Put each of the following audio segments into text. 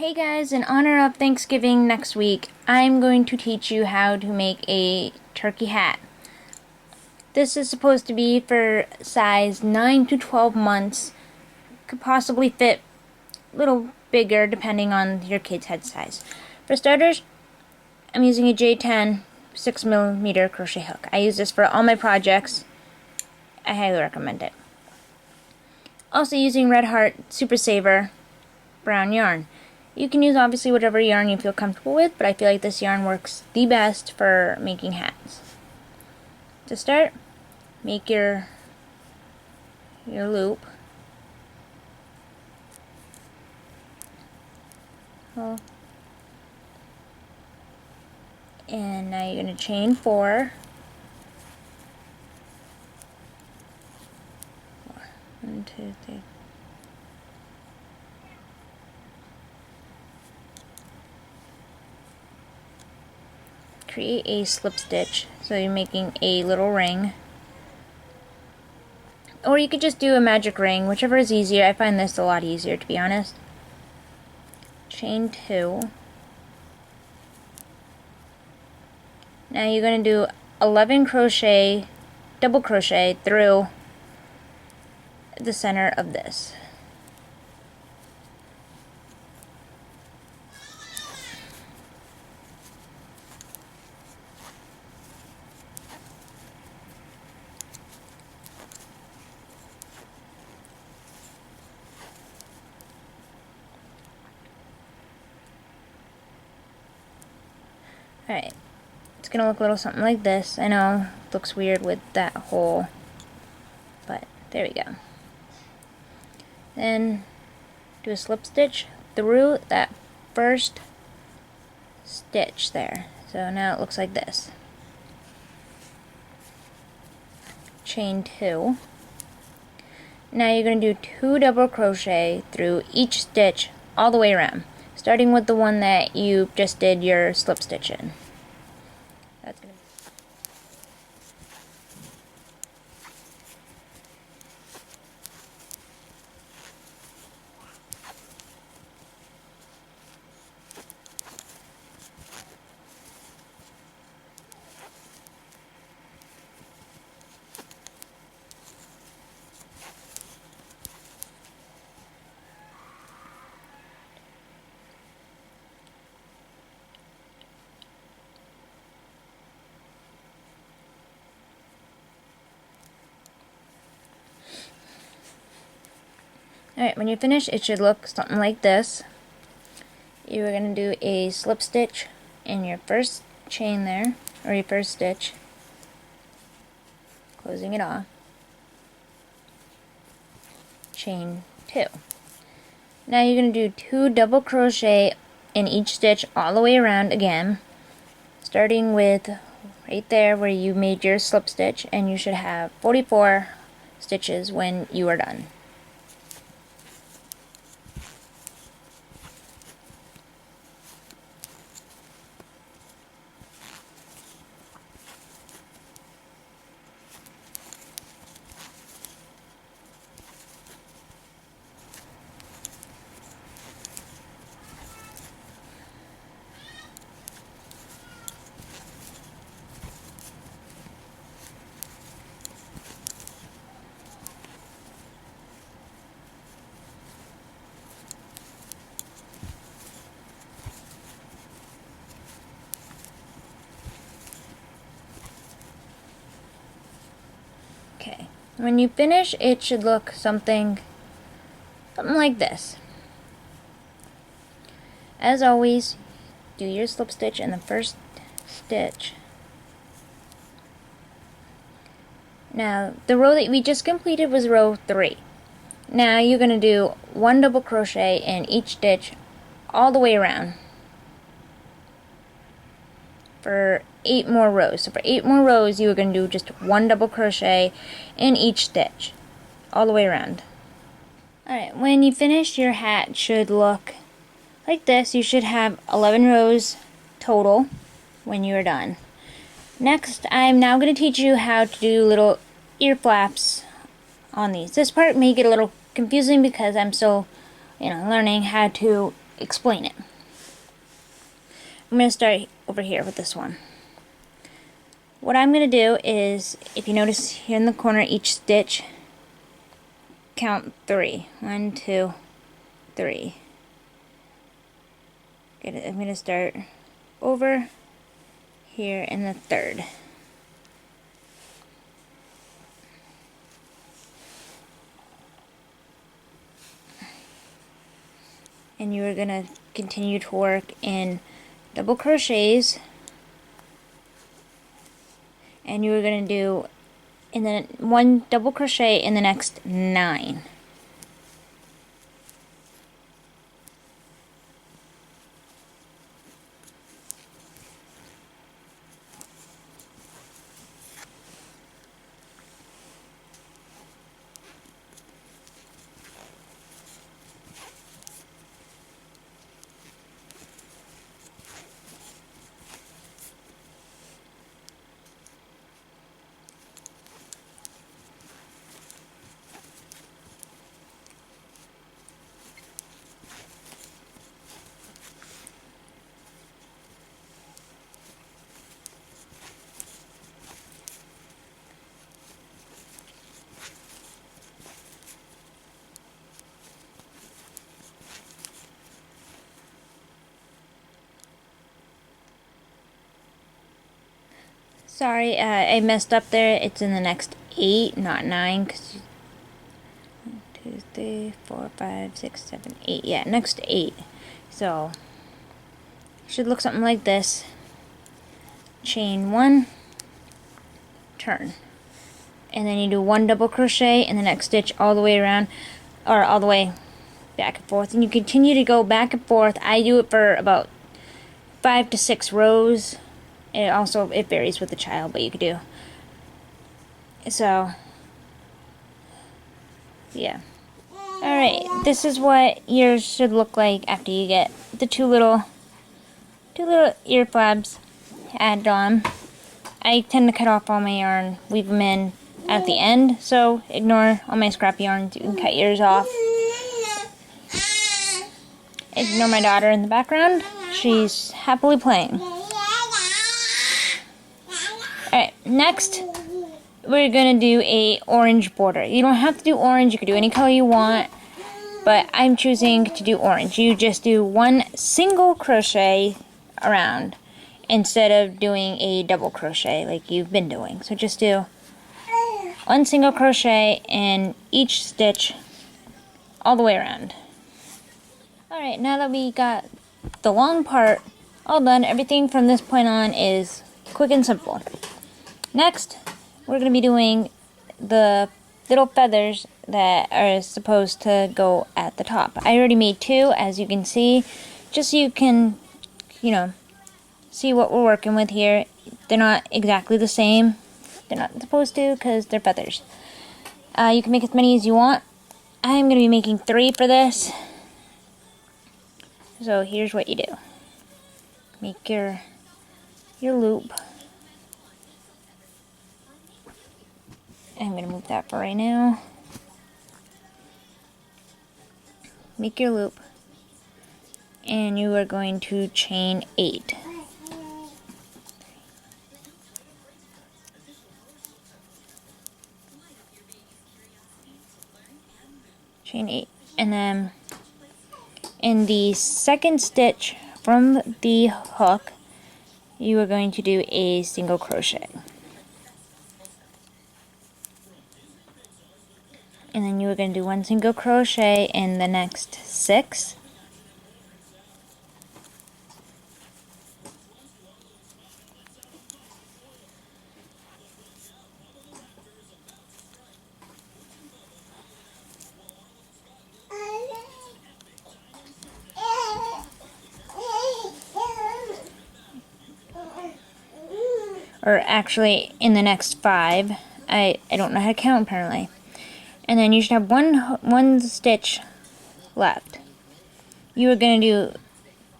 Hey guys, in honor of Thanksgiving next week, I'm going to teach you how to make a turkey hat. This is supposed to be for size 9 to 12 months. Could possibly fit a little bigger depending on your kid's head size. For starters, I'm using a J10 6mm crochet hook. I use this for all my projects. I highly recommend it. Also using Red Heart Super Saver brown yarn. You can use obviously whatever yarn you feel comfortable with, but I feel like this yarn works the best for making hats. To start, make your loop. And now you're going to chain 4. 1, 2, 3. Create a slip stitch, so you're making a little ring. Or you could just do a magic ring, whichever is easier. I find this a lot easier, to be honest. Chain 2. Now you're going to do 11 crochet, double crochet through the center of this. Alright, it's going to look a little something like this. I know it looks weird with that hole, but there we go. Then do a slip stitch through that first stitch there. So now it looks like this. Chain 2. Now you're going to do 2 double crochet through each stitch all the way around, starting with the one that you just did your slip stitch in. That's going to Alright, when you finish, it should look something like this. You are going to do a slip stitch in your first chain there, or your first stitch, closing it off. Chain 2. Now you're going to do 2 double crochet in each stitch all the way around again, starting with right there where you made your slip stitch, and you should have 44 stitches when you are done. Okay, when you finish, it should look something like this. As always, do your slip stitch in the first stitch. Now, the row that we just completed was row 3. Now you're going to do 1 double crochet in each stitch all the way around for 8 more rows. So for 8 more rows, you are going to do just 1 double crochet in each stitch all the way around. Alright, when you finish, your hat should look like this. You should have 11 rows total when you are done. Next, I'm now going to teach you how to do little ear flaps on these. This part may get a little confusing because I'm still learning how to explain it. I'm going to start over here with this one. What I'm going to do is, if you notice here in the corner, each stitch, count 3. 1, 2, 3. I'm going to start over here in the 3rd. And you are going to continue to work in double crochets, and you are going to do in the 1 double crochet in the next 9. Sorry, I messed up there. It's in the next 8, not 9. 1, 2, 3, 4, 5, 6, 7, 8. Yeah, next 8. So, should look something like this. Chain 1, turn. And then you do 1 double crochet in the next stitch all the way around, or all the way back and forth. And you continue to go back and forth. I do it for about 5 to 6 rows. It varies with the child, but you could do. So, yeah. Alright, this is what yours should look like after you get the two little ear flaps added on. I tend to cut off all my yarn, weave them in at the end, so ignore all my scrap yarns. You can cut yours off. Ignore my daughter in the background. She's happily playing. Alright, next we're going to do a orange border. You don't have to do orange, you can do any color you want, but I'm choosing to do orange. You just do 1 single crochet around instead of doing a double crochet like you've been doing. So just do 1 single crochet in each stitch all the way around. Alright, now that we got the long part all done, everything from this point on is quick and simple. Next, we're going to be doing the little feathers that are supposed to go at the top. I already made 2, as you can see, just so you can, see what we're working with here. They're not exactly the same. They're not supposed to because they're feathers. You can make as many as you want. I'm going to be making 3 for this. So here's what you do. Make your loop. I'm going to move that for right now. Make your loop. And you are going to chain 8. Chain 8. And then in the second stitch from the hook, you are going to do a single crochet. And then you are going to do 1 single crochet in the next 6. Or actually in the next 5. I don't know how to count apparently. And then you should have one stitch left. You are going to do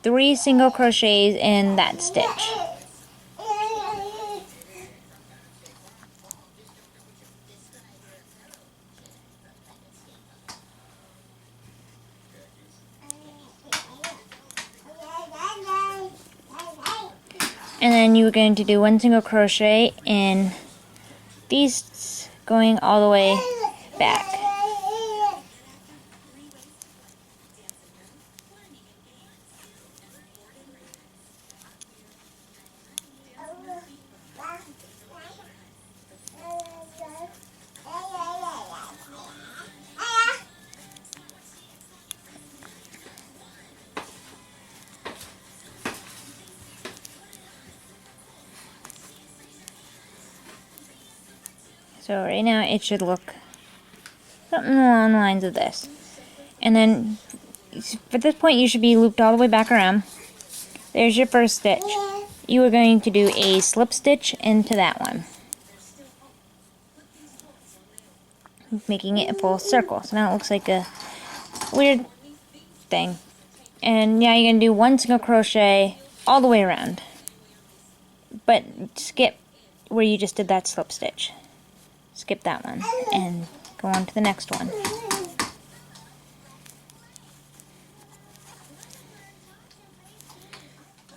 3 single crochets in that stitch. And then you're going to do 1 single crochet in these, going all the way back. So right now it should look something along the lines of this. And then for this point you should be looped all the way back around. There's your first stitch. You are going to do a slip stitch into that one, making it a full circle. So now it looks like a weird thing. And now you're going to do 1 single crochet all the way around, but skip where you just did that slip stitch. Skip that one and go on to the next one.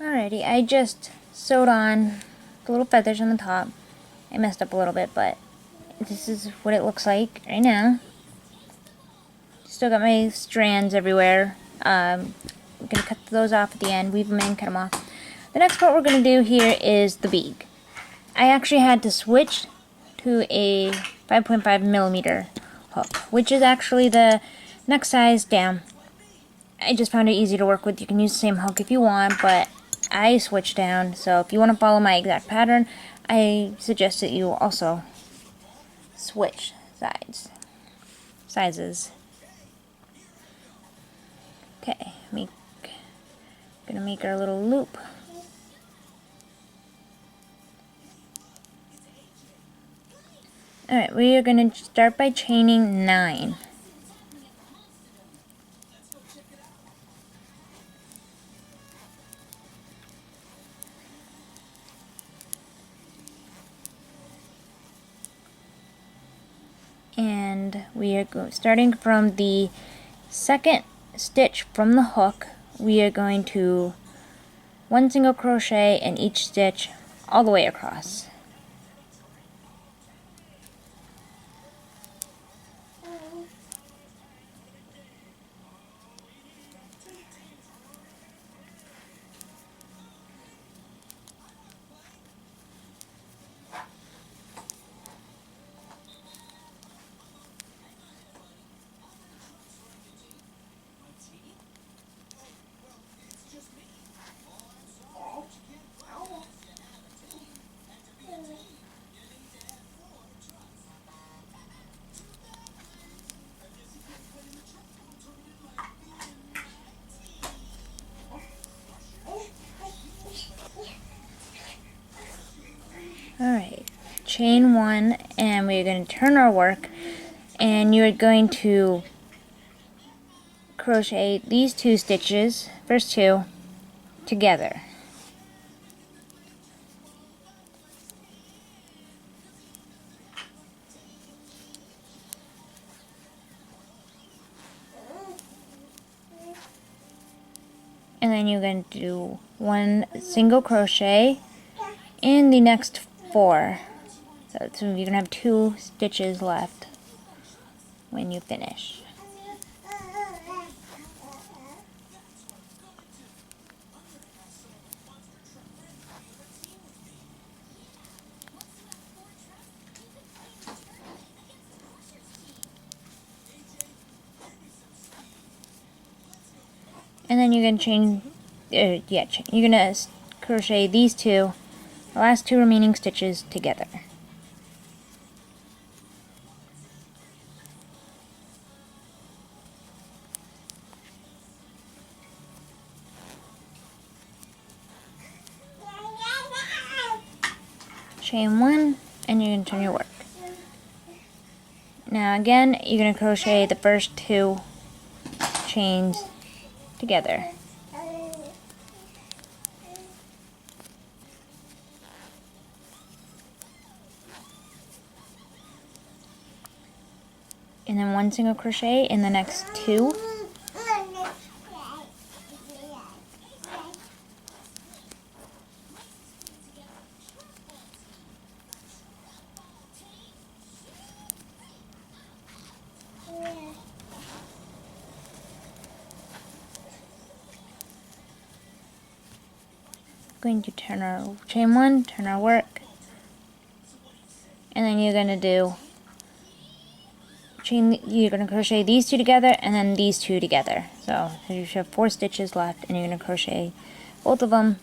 Alrighty, I just sewed on the little feathers on the top. I messed up a little bit, but this is what it looks like right now. Still got my strands everywhere. I'm going to cut those off at the end, weave them in, cut them off. The next part we're going to do here is the beak. I actually had to switch to a 5.5mm hook, which is actually the next size down. I just found it easy to work with. You can use the same hook if you want, but I switched down, so if you want to follow my exact pattern, I suggest that you also switch sizes. Okay, gonna make our little loop. Alright, we are going to start by chaining 9. And we are starting from the second stitch from the hook. We are going to 1 single crochet in each stitch all the way across. Alright, chain 1, and we're going to turn our work, and you're going to crochet these 2 stitches, first 2, together. And then you're going to do 1 single crochet in the next 4. So you're going to have 2 stitches left when you finish. And then you're going to you're going to crochet these 2, the last 2 remaining stitches together. Chain 1, and you're going to turn your work. Now again, you're going to crochet the first 2 chains together. And then 1 single crochet in the next 2. going to turn our chain 1, turn our work, and then you're going to do you're going to crochet these two together and then these two together. So you should have 4 stitches left, and you're going to crochet both of them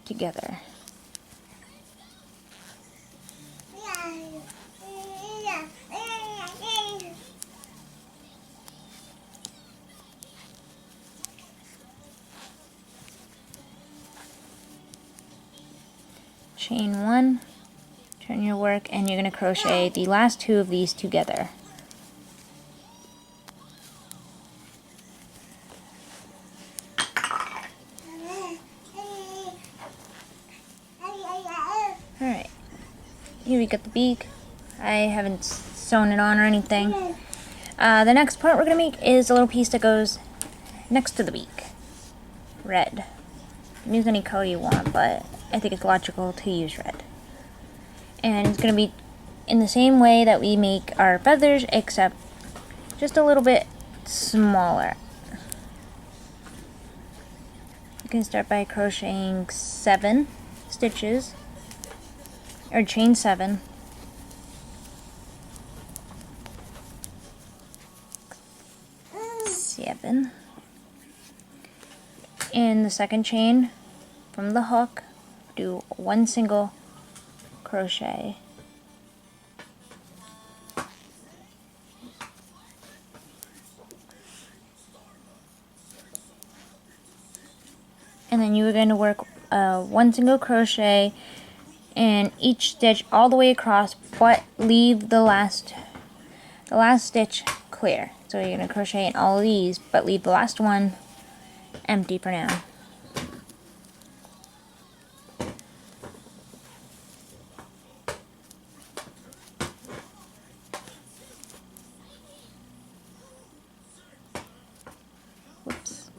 together. Chain 1, turn your work, and you're going to crochet the last 2 of these together. Alright, here we got the beak. I haven't sewn it on or anything. The next part we're going to make is a little piece that goes next to the beak. Red. You can use any color you want, but I think it's logical to use red. And it's going to be in the same way that we make our feathers, except just a little bit smaller. You can start by crocheting 7 stitches, or chain 7. In the second chain from the hook, do 1 single crochet. And then you are going to work 1 single crochet in each stitch all the way across, but leave the last stitch clear. So you're going to crochet in all of these, but leave the last one empty for now. Whoops.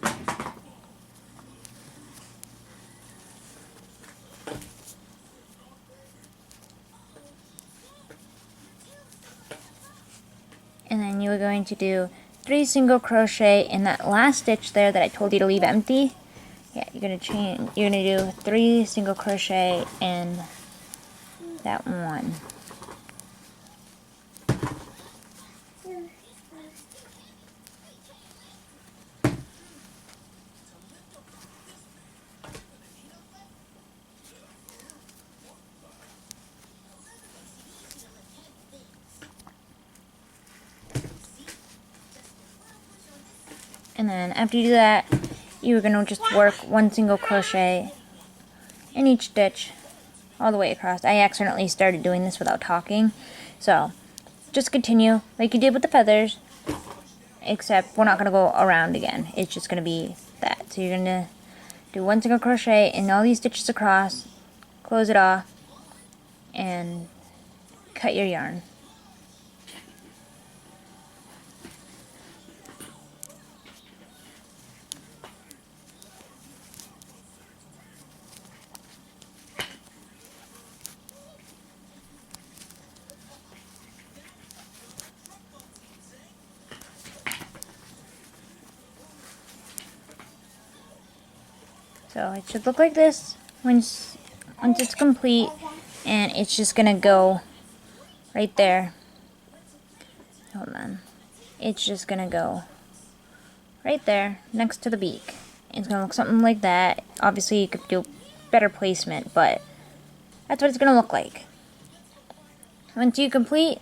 And then you are going to do 3 single crochet in that last stitch there that I told you to leave empty. Yeah, you're gonna do 3 single crochet in that one. And then after you do that, you're going to just work 1 single crochet in each stitch all the way across. I accidentally started doing this without talking, so just continue like you did with the feathers, except we're not going to go around again. It's just going to be that. So you're going to do 1 single crochet in all these stitches across, close it off, and cut your yarn. So it should look like this once it's complete, and it's just gonna go right there. Hold on. It's just gonna go right there next to the beak. It's gonna look something like that. Obviously you could do better placement, but that's what it's gonna look like. Once you complete,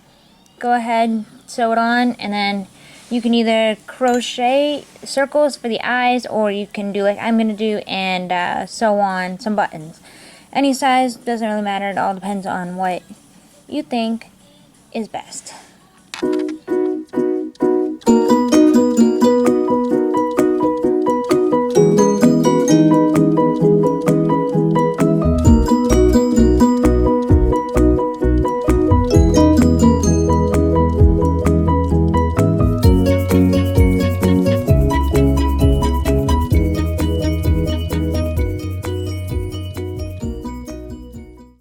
go ahead, sew it on, and then you can either crochet circles for the eyes, or you can do like I'm going to do and sew on some buttons. Any size, doesn't really matter. It all depends on what you think is best.